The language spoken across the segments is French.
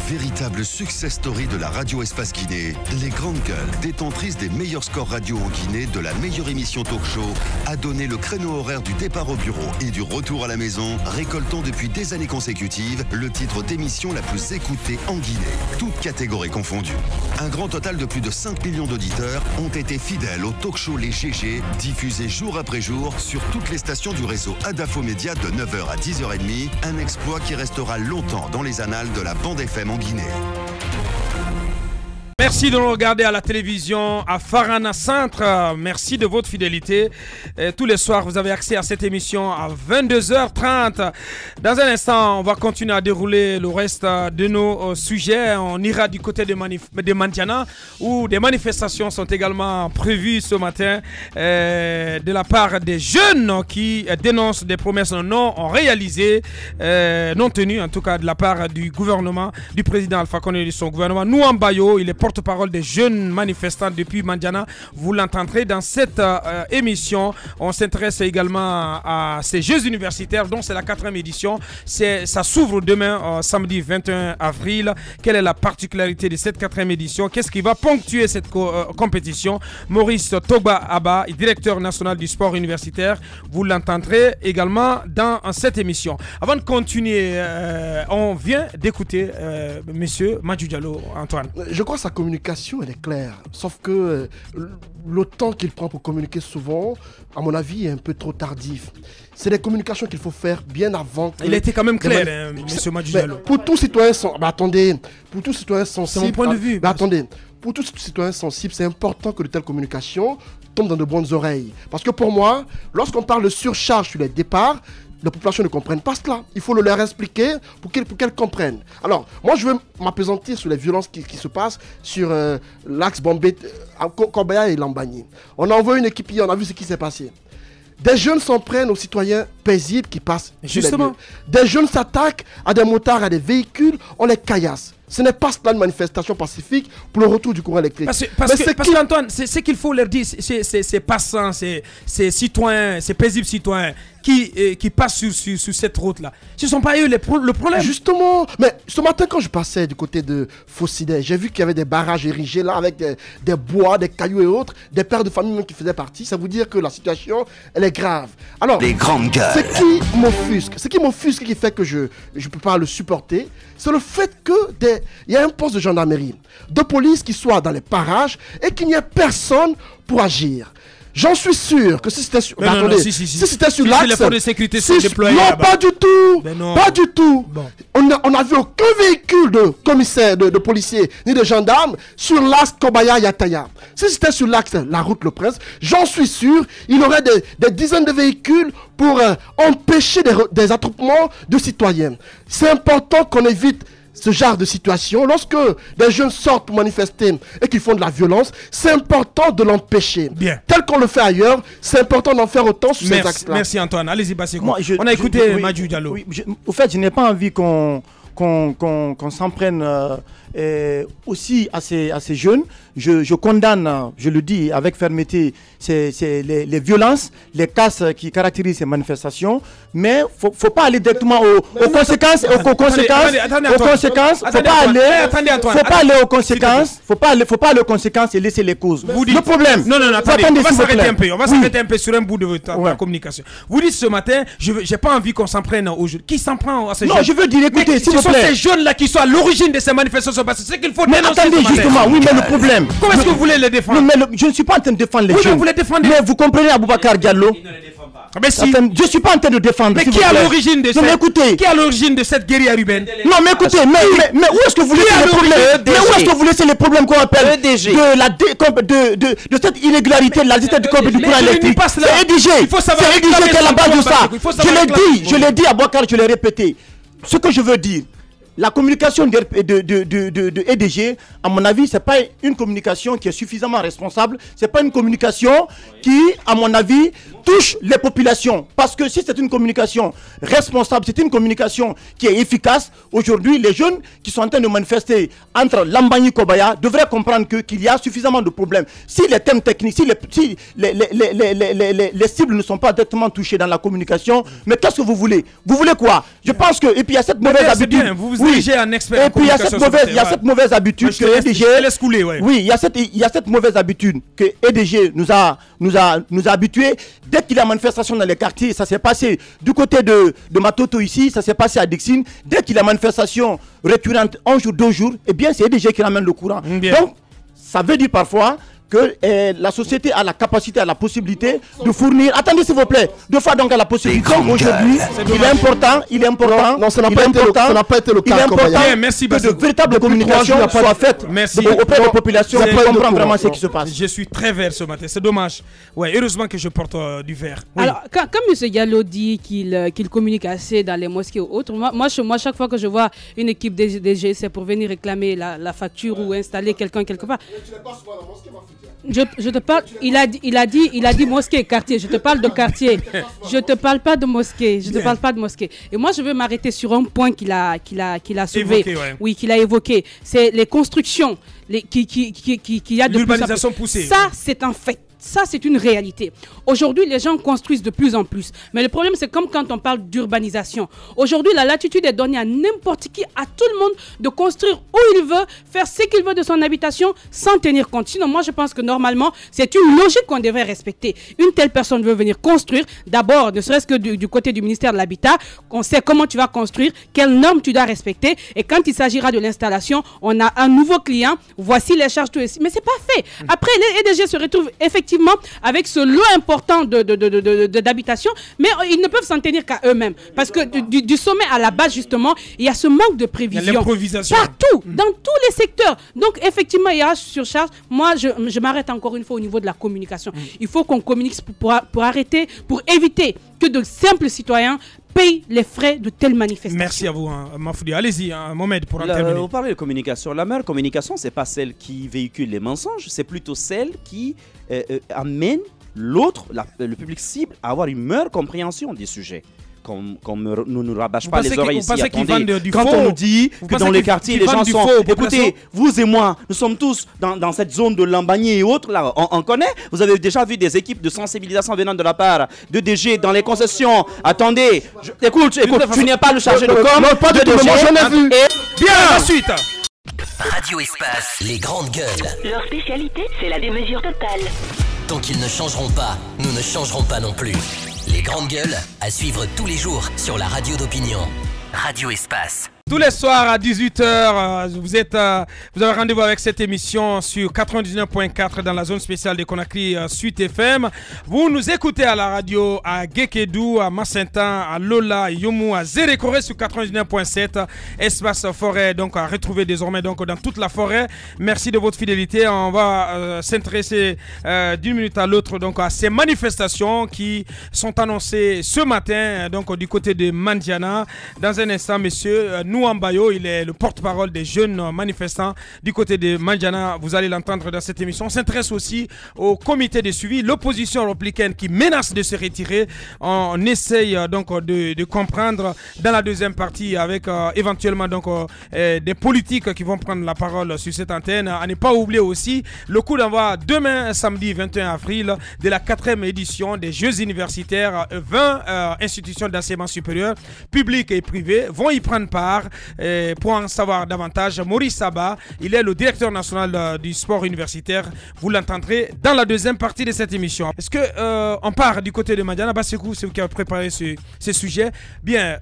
Véritable success story de la radio Espace Guinée, les Grandes Gueules, détentrices des meilleurs scores radio en Guinée, de la meilleure émission talk show, a donné le créneau horaire du départ au bureau et du retour à la maison, récoltant depuis des années consécutives le titre d'émission la plus écoutée en Guinée, toutes catégories confondues. Un grand total de plus de 5 millions d'auditeurs ont été fidèles au talk show Les GG, diffusé jour après jour sur toutes les stations du réseau Adafo Média de 9h à 10h30, un exploit qui restera longtemps dans les annales de la bande FM en Guinée. Merci de nous regarder à la télévision à Farana Centre. Merci de votre fidélité. Tous les soirs, vous avez accès à cette émission à 22h30. Dans un instant, on va continuer à dérouler le reste de nos sujets. On ira du côté de Mantiana, où des manifestations sont également prévues ce matin de la part des jeunes qui dénoncent des promesses non réalisées, non tenues en tout cas de la part du gouvernement, du président Alpha Condé et de son gouvernement. Nous en Bayo, il est porte-parole des jeunes manifestants depuis Mandiana. Vous l'entendrez dans cette émission. On s'intéresse également à ces Jeux universitaires dont c'est la 4e édition. Ça s'ouvre demain, samedi 21 avril. Quelle est la particularité de cette 4e édition? Qu'est-ce qui va ponctuer cette compétition? Maurice Togba Abba, directeur national du sport universitaire. Vous l'entendrez également dans cette émission. Avant de continuer, on vient d'écouter monsieur Madjou Diallo, Antoine. Je crois que sa communication, elle est claire. Sauf que le temps qu'il prend pour communiquer souvent, à mon avis, est un peu trop tardif. C'est des communications qu'il faut faire bien avant. Il a été quand même clair, monsieur Madjou Diallo. Pour tout citoyen sensible, pour tout citoyen sensible, c'est mon point de vue. Pour tout citoyen sensible, c'est important que de telles communications tombent dans de bonnes oreilles. Parce que pour moi, lorsqu'on parle de surcharge sur les départs, les populations ne comprennent pas cela. Il faut le leur expliquer pour qu'elles comprennent. Alors, moi, je veux m'appesantir sur les violences qui se passent sur l'axe Bombay, Kobaya et Lambani. On a envoyé une équipe hier, on a vu ce qui s'est passé. Des jeunes s'en prennent aux citoyens paisibles qui passent. Justement. Des jeunes s'attaquent à des motards, à des véhicules, on les caillasse. Ce n'est pas cela une manifestation pacifique pour le retour du courant électrique. Parce que Antoine, c'est ce qu'il faut leur dire, ces passants, ces citoyens, ces paisibles citoyens qui passent sur cette route-là. Ce ne sont pas eux le problème. Justement, mais ce matin quand je passais du côté de Fossidé, j'ai vu qu'il y avait des barrages érigés là avec des bois, des cailloux et autres, des pères de famille même qui faisaient partie. Ça veut dire que la situation, elle est grave. Alors, les Grandes Gueules. Ce qui m'offusque, qui fait que je ne peux pas le supporter, c'est le fait qu'il y a un poste de gendarmerie, de police qui soit dans les parages et qu'il n'y ait personne pour agir. J'en suis sûr que si c'était sur l'axe, les forces de sécurité sont déployées. Non, pas du tout. Pas du tout. Bon. On n'a vu aucun véhicule de commissaires, de policiers, ni de gendarmes sur l'axe Kobaya-Yataya. Si c'était sur l'axe La Route Le Prince, j'en suis sûr, il y aurait des dizaines de véhicules pour empêcher des attroupements de citoyens. C'est important qu'on évite ce genre de situation. Lorsque des jeunes sortent pour manifester et qu'ils font de la violence, c'est important de l'empêcher. Bien. Tel qu'on le fait ailleurs, c'est important d'en faire autant sur ces axes-là. Merci Antoine. Allez-y, Basseko. On a écouté Madjou Diallo. Au fait, je n'ai pas envie qu'on s'en prenne aussi à ces jeunes. Je condamne, je le dis avec fermeté, les violences, les casses qui caractérisent ces manifestations, mais faut pas aller directement aux conséquences. Faut pas aller aux conséquences et laisser les causes. Le problème. Non, attendez, on va s'arrêter un peu. On va s'arrêter un peu sur un bout de votre communication. Vous dites ce matin, j'ai pas envie qu'on s'en prenne aux jeunes. Qui s'en prend à ces jeunes? Non, je veux dire, écoutez, s'il vous plaît. Ce sont ces jeunes-là qui sont à l'origine de ces manifestations. C'est ce qu'il faut dénoncer. Attendez, justement, oui, mais le problème. Comment est-ce que vous voulez les défendre? Non, mais je ne suis pas en train de défendre les jeunes. Mais vous les défendez. Mais vous comprenez, Aboubacar Diallo? Mais si. Je ne suis pas en train de défendre. Mais qui est à l'origine de qui est à l'origine de cette guérilla urbaine? Non, mais écoutez, mais où est-ce que vous laissez les problèmes? Mais où est-ce que vous laissez les problèmes qu'on appelle de cette irrégularité de la gestion du courant électrique? C'est EDG. C'est EDG qui est la base de ça. Je l'ai dit à Aboubacar, je l'ai répété. Ce que je veux dire, la communication de EDG, à mon avis, ce n'est pas une communication qui est suffisamment responsable. Ce n'est pas une communication qui, à mon avis, touche les populations. Parce que si c'est une communication responsable, c'est une communication qui est efficace, aujourd'hui, les jeunes qui sont en train de manifester entre Lambani et Kobaya devraient comprendre qu'il y a suffisamment de problèmes. Si les thèmes techniques, si les cibles ne sont pas directement touchées dans la communication, mais qu'est-ce que vous voulez? Vous voulez quoi? Je pense que, et puis il y a cette mauvaise habitude. Vous érigé en expert. Et puis il y a cette mauvaise habitude que EDG. Oui, il y a cette mauvaise habitude que EDG nous a habitués. Dès qu'il y a manifestation dans les quartiers, ça s'est passé du côté de Matoto ici, ça s'est passé à Dixine. Dès qu'il y a manifestation récurrente, un jour, 2 jours, eh bien c'est EDG qui ramène le courant. Donc, ça veut dire parfois que la société a la capacité, a la possibilité de fournir. Attendez s'il vous plaît, 2 fois donc à la possibilité. Aujourd'hui, il est important. Non, ça n'a pas été le cas. Il est important que de véritables communications soient faites auprès des populations pour comprendre vraiment ce qui se passe. Je suis très vert ce matin, c'est dommage. Ouais, heureusement que je porte du vert. Oui. Alors, comme M. Diallo dit qu'il communique assez dans les mosquées ou autres, moi, chaque fois que je vois une équipe des DG, c'est pour venir réclamer la facture ou installer quelqu'un quelque part. Tu n'es pas souvent à la mosquée, je te parle, il a dit mosquée, quartier. Je te parle de quartier. Je te parle pas de mosquée. Et moi, je veux m'arrêter sur un point qu'il a soulevé. Oui, qu'il a évoqué. C'est les constructions qu'il y a de l'urbanisation poussée. Ça, c'est un fait. Ça, c'est une réalité. Aujourd'hui, les gens construisent de plus en plus. Mais le problème, c'est comme quand on parle d'urbanisation. Aujourd'hui, la latitude est donnée à n'importe qui, à tout le monde, de construire où il veut, faire ce qu'il veut de son habitation, sans tenir compte. Sinon, moi, je pense que normalement, c'est une logique qu'on devrait respecter. Une telle personne veut venir construire. D'abord, ne serait-ce que du côté du ministère de l'Habitat, qu'on sait comment tu vas construire, quelles normes tu dois respecter. Et quand il s'agira de l'installation, on a un nouveau client. Voici les charges, tout ici. Mais c'est pas fait. Après, les EDG se retrouvent effectivement avec ce lot important d'habitation, mais ils ne peuvent s'en tenir qu'à eux-mêmes. Parce que du sommet à la base, justement, il y a ce manque de prévision. L'improvisation. Partout, dans tous les secteurs. Donc, effectivement, il y a surcharge. Moi, je m'arrête encore une fois au niveau de la communication. Il faut qu'on communique pour arrêter, pour éviter que de simples citoyens payent les frais de telles manifestations. Merci à vous, Mafoudi. Allez-y, Mohamed, pour terminer. Vous parlez de communication. La meilleure communication, ce n'est pas celle qui véhicule les mensonges, c'est plutôt celle qui amène l'autre, le public cible, à avoir une meilleure compréhension des sujets. Qu'on ne nous rabâche pas les oreilles ici. Quand on nous dit que dans les quartiers, les gens sont... Écoutez, vous et moi, nous sommes tous dans cette zone de Lambagné et autres, là, on connaît. Vous avez déjà vu des équipes de sensibilisation venant de la part de DG dans les concessions. Attendez, écoute, tu n'es pas le chargé de com. Non, pas de DG, moi j'en ai vu. Bien, la suite. Radio Espace, les grandes gueules. Leur spécialité, c'est la démesure totale. Tant qu'ils ne changeront pas, nous ne changerons pas non plus. Les grandes gueules, à suivre tous les jours sur la radio d'opinion. Radio Espace. Tous les soirs à 18h, vous avez rendez-vous avec cette émission sur 99.4 dans la zone spéciale de Conakry Suite FM. Vous nous écoutez à la radio à Gekedou, à Massentan, à Lola, à Yomu, à Zérékoré sur 99.7. Espace forêt, donc à retrouver désormais donc dans toute la forêt. Merci de votre fidélité. On va s'intéresser d'une minute à l'autre donc à ces manifestations qui sont annoncées ce matin donc du côté de Mandiana. Dans un instant, monsieur, Nouambayo, il est le porte-parole des jeunes manifestants du côté de Mandiana. Vous allez l'entendre dans cette émission. On s'intéresse aussi au comité de suivi, l'opposition républicaine qui menace de se retirer. On essaye donc de comprendre dans la deuxième partie avec éventuellement donc des politiques qui vont prendre la parole sur cette antenne. À ne pas oublier aussi le coup d'envoi demain samedi 21 avril de la 4e édition des Jeux universitaires. 20 institutions d'enseignement supérieur publiques et privées vont y prendre part. Pour en savoir davantage, Maurice Saba, il est le directeur national du sport universitaire. Vous l'entendrez dans la deuxième partie de cette émission. Est-ce que on part du côté de Mandiana? Bassekou, c'est vous qui avez préparé ce sujet. Bien,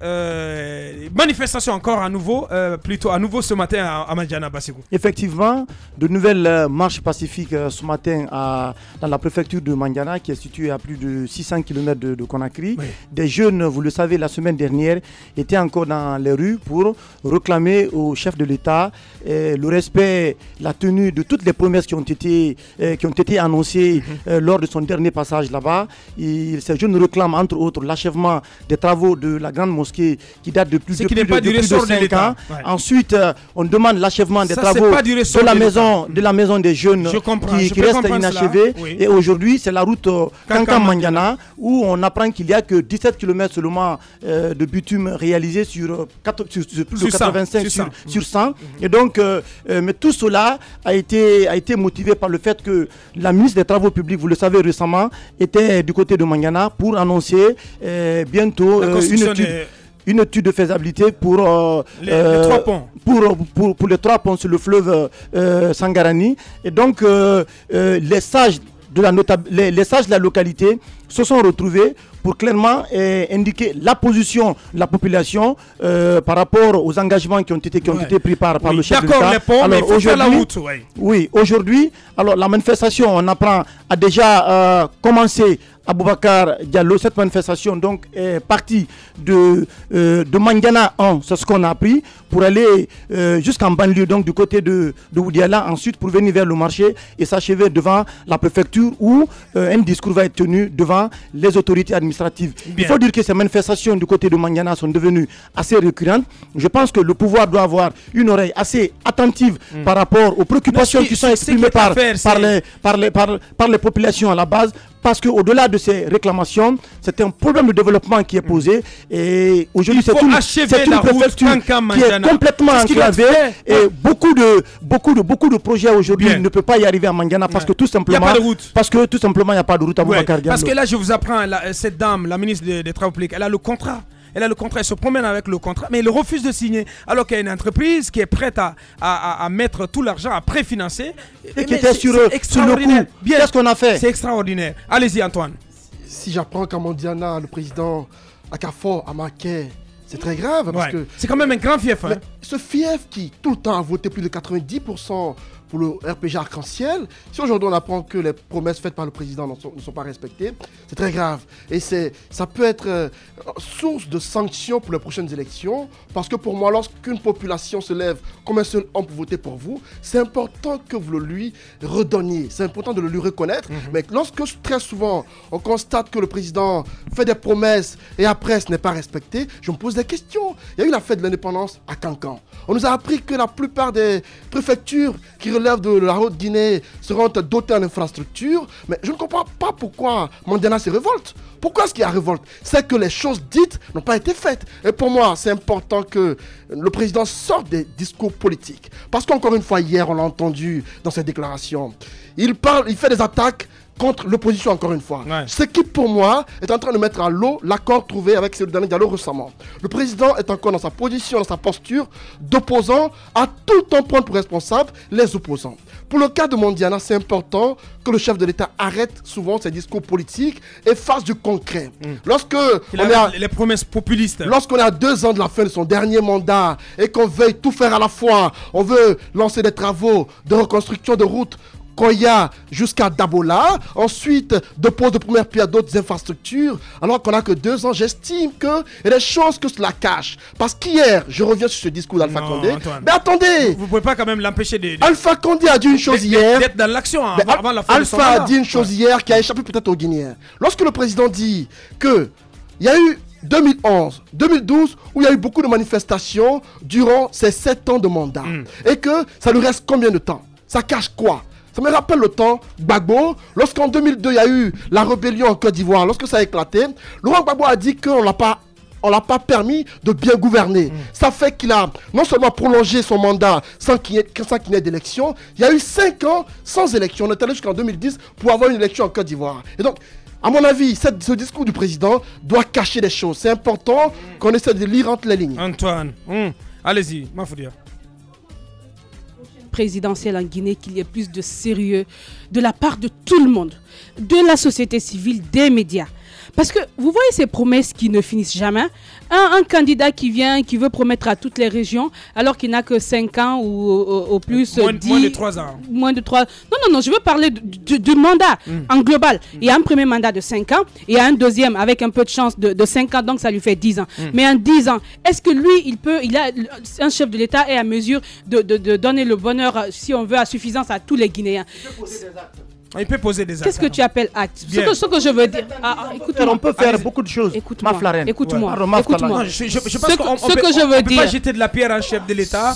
manifestation encore à nouveau, plutôt à nouveau ce matin à Mandiana, Bassekou. Effectivement, de nouvelles marches pacifiques ce matin dans la préfecture de Mandiana, qui est située à plus de 600 km de Conakry. Oui. Des jeunes, vous le savez, la semaine dernière, étaient encore dans les rues pour réclamer au chef de l'État le respect, la tenue de toutes les promesses qui ont été annoncées lors de son dernier passage là-bas. Ces jeunes réclament entre autres l'achèvement des travaux de la grande mosquée qui date de plus de 5 ans. Ouais. Ensuite, on demande l'achèvement des travaux de la maison des jeunes qui reste inachevée. Oui. Et aujourd'hui, c'est la route Kankan-Mandiana où on apprend qu'il n'y a que 17 km seulement de bitume réalisé sur plus de 85 sur 100. Et donc, mais tout cela a été motivé par le fait que la ministre des Travaux publics, vous le savez récemment, était du côté de Mandiana pour annoncer bientôt une étude. une étude de faisabilité pour les 3 ponts. Pour les 3 ponts sur le fleuve Sangarani. Et donc, les sages de la localité se sont retrouvés pour clairement indiquer la position de la population par rapport aux engagements qui ont été pris par le chef de l'État. D'accord, les ponts, mais il faut faire la route. Oui, aujourd'hui, alors la manifestation, on apprend, a déjà commencé. Aboubakar Diallo, cette manifestation donc est partie de Mandiana 1, c'est ce qu'on a appris, pour aller jusqu'en banlieue, donc du côté de Oudiala, ensuite pour venir vers le marché et s'achever devant la préfecture où un discours va être tenu devant les autorités administratives. Bien. Il faut dire que ces manifestations du côté de Mandiana sont devenues assez récurrentes. Je pense que le pouvoir doit avoir une oreille assez attentive par rapport aux préoccupations qui sont exprimées par les populations à la base. Parce qu'au-delà de ces réclamations, c'est un problème de développement qui est posé. Et aujourd'hui, c'est une préfecture qui est complètement enclavée. Et beaucoup de projets aujourd'hui ne peuvent pas y arriver à Mandiana parce que tout simplement, il n'y a pas de route. Parce que tout simplement, il n'y a pas de route à Boubacar Diallo. Parce que là, je vous apprends, cette dame, la ministre des Travaux publics, elle a le contrat. Elle se promène avec le contrat, mais elle refuse de signer. Alors qu'il y a une entreprise qui est prête à mettre tout l'argent, à préfinancer. Et qui était sur le coup. Qu'est-ce qu'on a fait? C'est extraordinaire. Allez-y, Antoine. Si j'apprends qu'à Mandiana, le président Akafo a marqué, c'est très grave. Parce que c'est quand même un grand fief. Hein. Ce fief qui, tout le temps, a voté plus de 90% pour le RPG Arc-en-Ciel, si aujourd'hui on apprend que les promesses faites par le président ne sont pas respectées, c'est très grave. Et ça peut être source de sanctions pour les prochaines élections, parce que pour moi, lorsqu'une population se lève comme un seul homme pour voter pour vous, c'est important que vous le lui redonniez, c'est important de le lui reconnaître, mais lorsque très souvent on constate que le président fait des promesses et après ce n'est pas respecté, je me pose des questions. Il y a eu la fête de l'indépendance à Cancan. On nous a appris que la plupart des préfectures qui relèvent de la Haute-Guinée seront dotées en infrastructure, mais je ne comprends pas pourquoi Mandiana se révolte. Pourquoi est-ce qu'il y a révolte? C'est que les choses dites n'ont pas été faites. Et pour moi, c'est important que le président sorte des discours politiques. Parce qu'encore une fois, hier, on l'a entendu dans ses déclarations. Il fait des attaques contre l'opposition encore une fois. Ce qui pour moi est en train de mettre à l'eau l'accord trouvé avec Seydou Diallo récemment. Le président est encore dans sa position, dans sa posture d'opposant, à tout le temps prendre pour responsable les opposants. Pour le cas de Mandiana, c'est important que le chef de l'État arrête souvent ses discours politiques et fasse du concret. Les promesses populistes. Lorsqu'on est à 2 ans de la fin de son dernier mandat et qu'on veuille tout faire à la fois, on veut lancer des travaux de reconstruction de routes Koya jusqu'à Dabola, ensuite de pose de première pierre d'autres infrastructures, alors qu'on n'a que 2 ans, j'estime qu'il y a des choses que cela cache. Parce qu'hier, je reviens sur ce discours d'Alpha Condé, Antoine, mais attendez, vous ne pouvez pas quand même l'empêcher Alpha Condé a dit une chose hier, d'être dans l'action avant la fin Alpha de son a dit une chose hier qui a échappé peut-être aux Guinéens. Lorsque le président dit que il y a eu 2011, 2012, où il y a eu beaucoup de manifestations durant ces 7 ans de mandat, et que ça lui reste combien de temps? Ça cache quoi? Ça me rappelle le temps Gbagbo, lorsqu'en 2002 il y a eu la rébellion en Côte d'Ivoire, lorsque ça a éclaté, Laurent Gbagbo a dit qu'on l'a pas permis de bien gouverner. Ça fait qu'il a non seulement prolongé son mandat sans qu'il y ait d'élection, il y a eu 5 ans sans élection. On est allé jusqu'en 2010 pour avoir une élection en Côte d'Ivoire. Et donc, à mon avis, ce discours du président doit cacher des choses. C'est important qu'on essaie de lire entre les lignes. Antoine, allez-y, Mafoudia. Présidentielle en Guinée, qu'il y ait plus de sérieux de la part de tout le monde, de la société civile, des médias. Parce que vous voyez ces promesses qui ne finissent jamais. Un candidat qui vient, qui veut promettre à toutes les régions, alors qu'il n'a que 5 ans ou au plus moins de 3 ans. Moins de 3 ans. Non, je veux parler du mandat en global. Il y a un premier mandat de 5 ans, et il y a un deuxième avec un peu de chance de 5 ans, donc ça lui fait 10 ans. Mais en 10 ans, est-ce que lui, un chef de l'État est à mesure de donner le bonheur, si on veut, à suffisance à tous les Guinéens? Il peut poser des actes. Qu'est-ce que tu appelles acte? Ce que je veux dire. Écoute-moi. On peut faire beaucoup de choses. Écoute-moi. Écoute-moi. Je pense qu'on ne peut pas jeter de la pierre à un chef de l'État.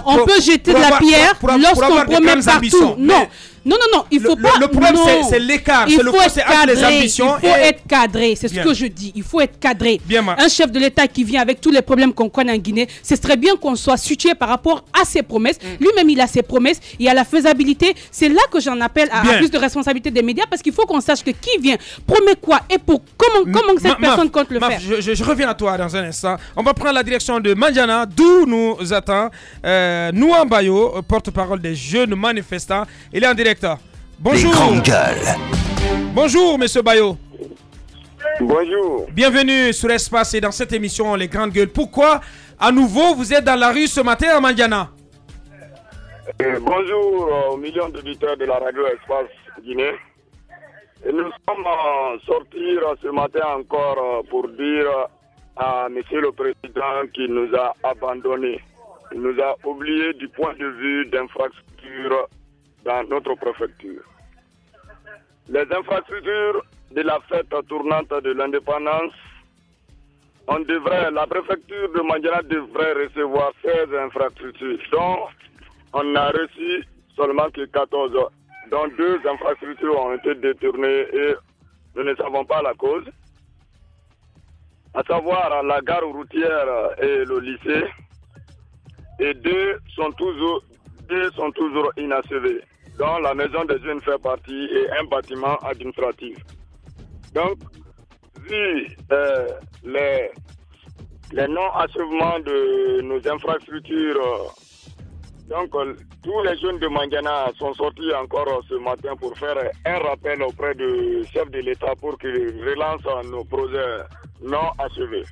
On peut jeter de la pierre lorsqu'on promet partout. Non. Non, il faut pas. Le problème, c'est l'écart. C'est le fossé entre les ambitions. Il faut être cadré. C'est ce que je dis. Il faut être cadré. Un chef de l'État qui vient avec tous les problèmes qu'on connaît en Guinée, ce serait bien qu'on soit situé par rapport à ses promesses. Lui-même, il a ses promesses. Il y a la faisabilité. C'est là que j'en appelle à plus de responsabilité des médias parce qu'il faut qu'on sache que qui vient, promet quoi et pour comment cette personne compte le faire. Je reviens à toi dans un instant. On va prendre la direction de Mandiana, d'où nous attend Nouan Bayo, porte-parole des jeunes manifestants. Il est en direct. Bonjour. Les grandes gueules. Bonjour, monsieur Bayo. Bonjour. Bienvenue sur Espace et dans cette émission Les Grandes Gueules. Pourquoi, à nouveau, vous êtes dans la rue ce matin à Mandiana? Bonjour aux millions d'auditeurs de la radio Espace Guinée. Et nous sommes sortis ce matin encore pour dire à monsieur le président qui nous a abandonnés. Il nous a oubliés du point de vue d'infrastructure dans notre préfecture. Les infrastructures de la fête tournante de l'indépendance, la préfecture de Mandiana devrait recevoir 16 infrastructures, dont on a reçu seulement que 14, dont 2 infrastructures ont été détournées et nous ne savons pas la cause, à savoir la gare routière et le lycée, et 2 sont toujours inachevés, dont la maison des jeunes fait partie et un bâtiment administratif. Donc, vu les non-achèvements de nos infrastructures, donc tous les jeunes de Mandiana sont sortis encore ce matin pour faire un rappel auprès du chef de l'État pour qu'il relance nos projets non achevés.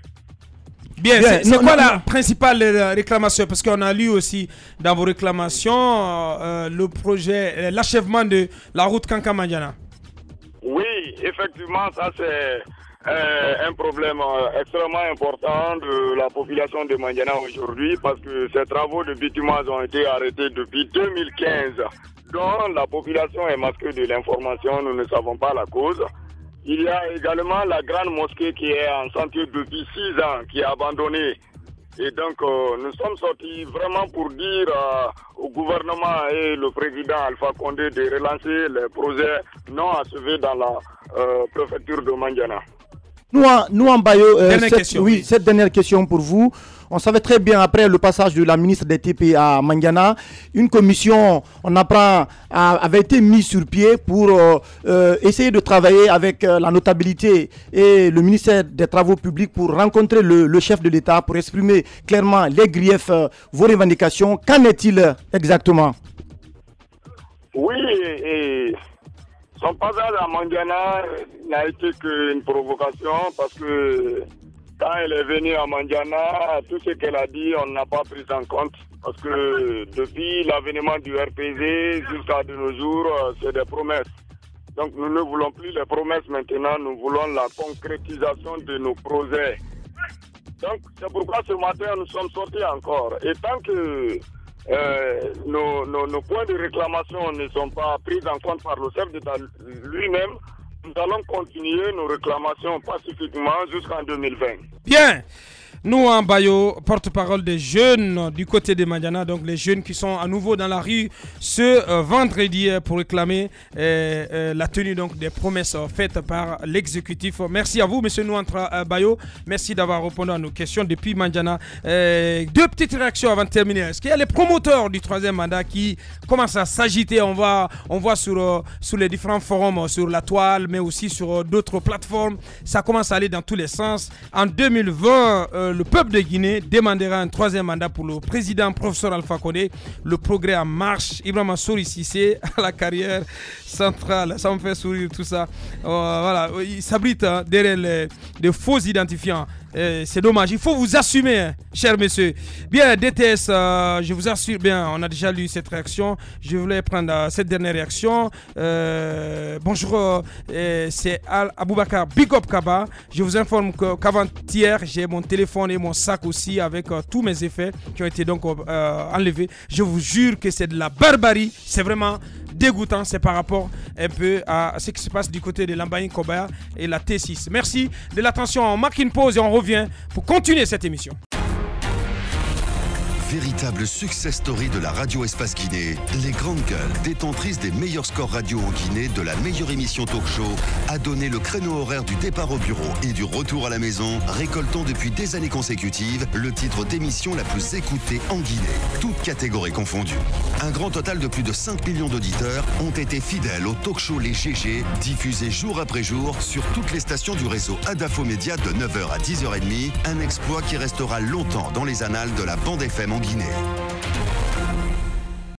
Bien, c'est quoi la principale réclamation? Parce qu'on a lu aussi dans vos réclamations le projet, l'achèvement de la route Kanka-Mandiana. Oui, effectivement, ça c'est un problème extrêmement important de la population de Mandiana aujourd'hui parce que ces travaux de bitumage ont été arrêtés depuis 2015. Donc la population est masquée de l'information, nous ne savons pas la cause. Il y a également la grande mosquée qui est en chantier depuis 6 ans, qui est abandonnée. Et donc, nous sommes sortis vraiment pour dire au gouvernement et le président Alpha Condé de relancer les projets non achevés dans la préfecture de Mandiana. Nouan Bayo, question. Cette dernière question pour vous. On savait très bien, après le passage de la ministre des TP à Mandiana, une commission, on apprend, avait été mise sur pied pour essayer de travailler avec la notabilité et le ministère des Travaux publics pour rencontrer le chef de l'État, pour exprimer clairement les griefs, vos revendications. Qu'en est-il exactement? Oui, et son passage à Mandiana n'a été qu'une provocation parce que quand elle est venue à Mandiana, tout ce qu'elle a dit, on n'a pas pris en compte. Parce que depuis l'avènement du RPG jusqu'à de nos jours, c'est des promesses. Donc nous ne voulons plus les promesses maintenant, nous voulons la concrétisation de nos projets. Donc c'est pourquoi ce matin nous sommes sortis encore. Et tant que nos points de réclamation ne sont pas pris en compte par le chef d'État lui-même, nous allons continuer nos réclamations pacifiquement jusqu'en 2020. Bien. Nouan Bayo, porte-parole des jeunes du côté de Mandiana, donc les jeunes qui sont à nouveau dans la rue ce vendredi pour réclamer la tenue donc, des promesses faites par l'exécutif. Merci à vous, monsieur Nouan Bayo. Merci d'avoir répondu à nos questions depuis Mandiana. 2 petites réactions avant de terminer. Est-ce qu'il y a les promoteurs du 3e mandat qui commencent à s'agiter? On voit sur les différents forums, sur la toile, mais aussi sur d'autres plateformes. Ça commence à aller dans tous les sens. En 2020, le peuple de Guinée demandera un 3e mandat pour le président professeur Alpha Condé. Le progrès en marche. Ibrahima Souri Cissé à la carrière centrale. Ça me fait sourire tout ça. Voilà, il s'abrite derrière des faux identifiants. C'est dommage, il faut vous assumer, hein, cher monsieur. Bien, DTS, je vous assure, bien, on a déjà lu cette réaction. Je voulais prendre cette dernière réaction. Bonjour, c'est Aboubakar Big Up Kaba. Je vous informe qu'avant-hier, j'ai mon téléphone et mon sac aussi avec tous mes effets qui ont été donc enlevés. Je vous jure que c'est de la barbarie. C'est vraiment dégoûtant, c'est par rapport un peu à ce qui se passe du côté de Lambaye Kobaya et la T6. Merci de l'attention, on marque une pause et on revient pour continuer cette émission. Véritable success story de la radio Espace Guinée, les grandes gueules, détentrices des meilleurs scores radio en Guinée, de la meilleure émission talk show, a donné le créneau horaire du départ au bureau et du retour à la maison, récoltant depuis des années consécutives le titre d'émission la plus écoutée en Guinée, toutes catégories confondues. Un grand total de plus de 5 millions d'auditeurs ont été fidèles au talk show Les GG, diffusé jour après jour sur toutes les stations du réseau Adafo Média de 9h à 10h30, un exploit qui restera longtemps dans les annales de la bande FM en Guinée.